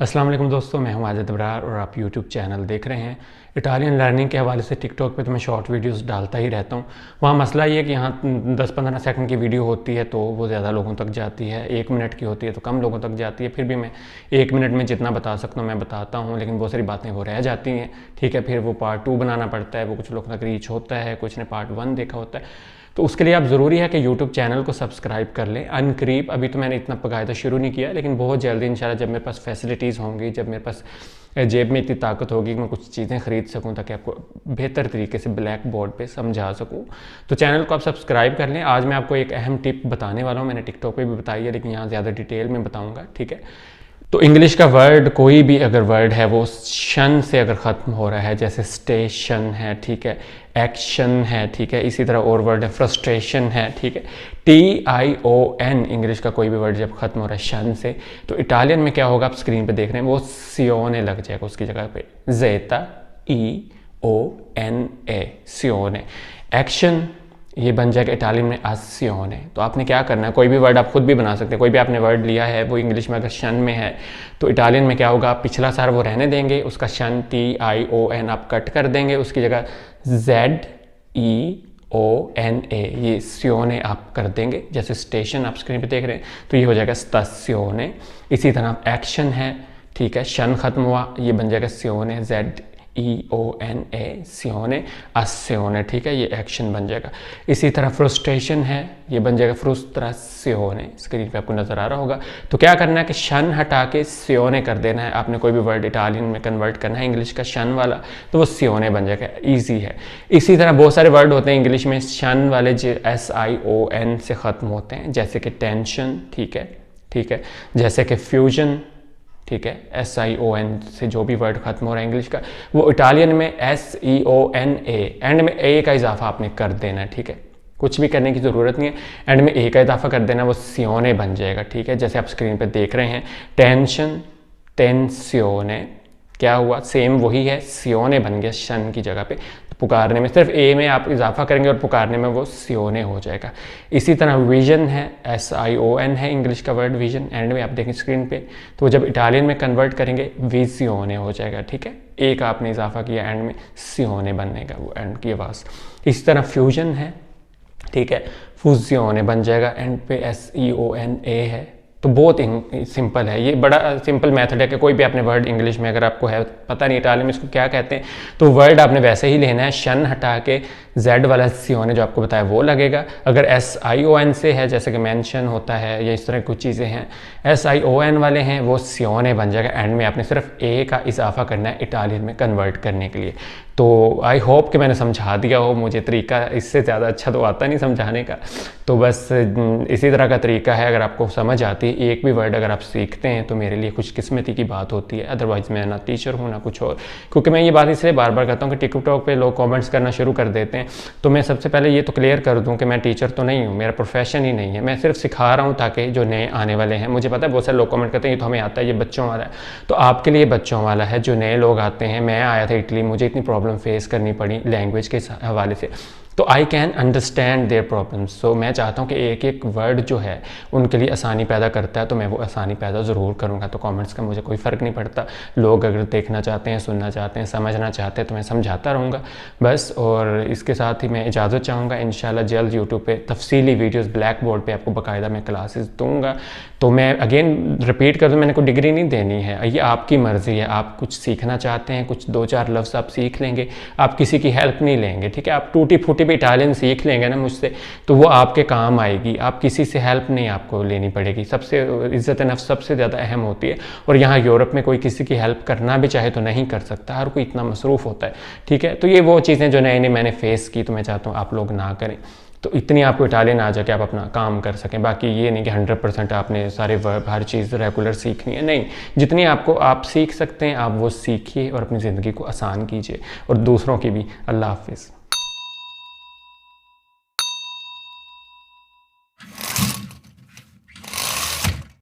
अस्सलाम वालेकुम दोस्तों, मैं हूं आज़ाद अबरार और आप YouTube चैनल देख रहे हैं। इटालियन लर्निंग के हवाले से टिकटॉक पे तो मैं शॉर्ट वीडियोस डालता ही रहता हूं। वहाँ मसला ये है कि यहाँ 10-15 सेकंड की वीडियो होती है तो वो ज़्यादा लोगों तक जाती है, 1 मिनट की होती है तो कम लोगों तक जाती है। फिर भी मैं 1 मिनट में जितना बता सकता हूँ मैं बताता हूँ, लेकिन बहुत सारी बातें वो रह जाती हैं। ठीक है, फिर वो पार्ट 2 बनाना पड़ता है, वो कुछ लोगों तक रीच होता है, कुछ ने पार्ट 1 देखा होता है। तो उसके लिए आप ज़रूरी है कि YouTube चैनल को सब्सक्राइब कर लें अनकरीब। अभी तो मैंने इतना बाकायदा शुरू नहीं किया, लेकिन बहुत जल्दी इंशाल्लाह जब मेरे पास फैसिलिटीज़ होंगी, जब मेरे पास जेब में इतनी ताकत होगी कि मैं कुछ चीज़ें ख़रीद सकूं ताकि आपको बेहतर तरीके से ब्लैक बोर्ड पे समझा सकूं, तो चैनल को आप सब्सक्राइब कर लें। आज मैं आपको एक अहम टिप बताने वाला हूँ, मैंने टिकटॉक पे भी बताई है लेकिन यहाँ ज़्यादा डिटेल में बताऊँगा। ठीक है, तो इंग्लिश का वर्ड कोई भी अगर वर्ड है वो शन से अगर ख़त्म हो रहा है, जैसे स्टेशन है, ठीक है, एक्शन है, ठीक है, इसी तरह और वर्ड है फ्रस्ट्रेशन है, ठीक है, TION इंग्लिश का कोई भी वर्ड जब ख़त्म हो रहा है शन से, तो इटालियन में क्या होगा आप स्क्रीन पे देख रहे हैं, वो सियोने लग जाएगा उसकी जगह पे, ज़ेता IONA सियोने। एक्शन ये बन जाएगा इटालियन में आसियोने। तो आपने क्या करना है, कोई भी वर्ड आप खुद भी बना सकते हैं, कोई भी आपने वर्ड लिया है वो इंग्लिश में अगर शन में है तो इटालियन में क्या होगा, आप पिछला सारा वो रहने देंगे, उसका शन TION आप कट कर देंगे, उसकी जगह ZEONA ये सियोने आप कर देंगे। जैसे स्टेशन आप स्क्रीन पे देख रहे हैं तो ये हो जाएगा स्टासियोने। इसी तरह एक्शन है, ठीक है, शन खत्म हुआ, ये बन जाएगा सियोने, ZEONA सियोने आसियोने, ठीक है, ये एक्शन बन जाएगा। इसी तरह फ्रस्ट्रेशन है, ये बन जाएगा फ्रुस्ट्रासियोने, स्क्रीन पे आपको नज़र आ रहा होगा। तो क्या करना है कि शन हटा के सियोने कर देना है। आपने कोई भी वर्ड इटालियन में कन्वर्ट करना है इंग्लिश का शन वाला, तो वो सियोने बन जाएगा, ईजी है। इसी तरह बहुत सारे वर्ड होते हैं इंग्लिश में शन वाले जो SION से ख़त्म होते हैं, जैसे कि टेंशन, ठीक है, ठीक है, जैसे कि फ्यूजन, ठीक है, SION से जो भी वर्ड खत्म हो रहा है इंग्लिश का, वो इटालियन में SEONA, एंड में ए का इजाफा आपने कर देना है। ठीक है, कुछ भी करने की ज़रूरत नहीं है, एंड में ए का इजाफा कर देना, वो सियोने बन जाएगा। ठीक है, जैसे आप स्क्रीन पे देख रहे हैं टेंशन टेंसियोने, क्या हुआ, सेम वही है, सियोने बन गया शन की जगह पे। पुकारने में सिर्फ ए में आप इजाफा करेंगे और पुकारने में वो सियोने हो जाएगा। इसी तरह विजन है, SION है इंग्लिश का वर्ड विजन, एंड में आप देखें स्क्रीन पे, तो जब इटालियन में कन्वर्ट करेंगे विजियोने हो जाएगा। ठीक है, ए का आपने इजाफा किया, एंड में सियोने बनेगा वो एंड की आवाज़। इसी तरह फ्यूजन है, ठीक है, फूजियोने बन जाएगा, एंड पे SEONA है। तो बहुत सिंपल है, ये बड़ा सिंपल मेथड है कि कोई भी अपने वर्ड इंग्लिश में अगर आपको है पता नहीं इटालियन में इसको क्या कहते हैं, तो वर्ड आपने वैसे ही लेना है, शन हटा के Z वाला सियोने जो आपको बताया वो लगेगा। अगर SION से है, जैसे कि मेंशन होता है या इस तरह कुछ चीज़ें हैं, SION वाले हैं, वो सियोने बन जाएगा, एंड में आपने सिर्फ ए का इजाफा करना है इटालियन में कन्वर्ट करने के लिए। तो आई होप कि मैंने समझा दिया हो, मुझे तरीका इससे ज़्यादा अच्छा तो आता नहीं समझाने का, तो बस इसी तरह का तरीका है। अगर आपको समझ आती है, एक भी वर्ड अगर आप सीखते हैं तो मेरे लिए खुशकिस्मती की बात होती है, अदरवाइज़ मैं ना टीचर हूँ ना कुछ और। क्योंकि मैं ये बात इसलिए बार बार करता हूँ कि टिकटॉक पे लोग कमेंट्स करना शुरू कर देते हैं, तो मैं सबसे पहले ये तो क्लियर कर दूँ कि मैं टीचर तो नहीं हूँ, मेरा प्रोफेशन ही नहीं है, मैं सिर्फ सिखा रहा हूँ ताकि जो नए आने वाले हैं, मुझे पता है बहुत सारे लोग कमेंट करते हैं ये तो हमें आता है, ये बच्चों वाला है, तो आपके लिए बच्चों वाला है। जो नए लोग आते हैं, मैं आया था इटली, मुझे इतनी प्रॉब्लम फेस करनी पड़ी लैंग्वेज के हवाले से, तो I can understand their problems. So मैं चाहता हूँ कि एक एक वर्ड जो है उनके लिए आसानी पैदा करता है, तो मैं वो आसानी पैदा ज़रूर करूँगा। तो कमेंट्स का मुझे कोई फ़र्क नहीं पड़ता, लोग अगर देखना चाहते हैं, सुनना चाहते हैं, समझना चाहते हैं, तो मैं समझाता रहूँगा बस। और इसके साथ ही मैं इजाज़त चाहूँगा, इंशाल्लाह जल्द यूट्यूब पे तफसीली वीडियोज़ ब्लैक बोर्ड पर आपको बाकायदा मैं क्लासेस दूँगा। तो मैं अगेन रिपीट कर दूँ, मैंने कोई डिग्री नहीं देनी है, ये आपकी मर्ज़ी है, आप कुछ सीखना चाहते हैं, कुछ 2-4 लफ्ज़ आप सीख लेंगे, आप किसी की हेल्प नहीं लेंगे। ठीक है, आप टूटी फूटी भी इटालियन सीख लेंगे ना मुझसे, तो वो आपके काम आएगी, आप किसी से हेल्प नहीं आपको लेनी पड़ेगी। सबसे इज़्ज़त नफ्स सबसे ज़्यादा अहम होती है, और यहाँ यूरोप में कोई किसी की हेल्प करना भी चाहे तो नहीं कर सकता, हर कोई इतना मसरूफ़ होता है। ठीक है, तो ये वो चीज़ें जो नए नए मैंने फेस की, तो मैं चाहता हूँ आप लोग ना करें, तो इतनी आपको इटालियन आ जाके आप अपना काम कर सकें। बाकी ये नहीं कि 100% आपने सारे वर्ब हर चीज़ रेगुलर सीखनी है, नहीं, जितनी आपको आप सीख सकते हैं आप वो सीखिए और अपनी ज़िंदगी को आसान कीजिए और दूसरों की भी। अल्लाह हाफिज़।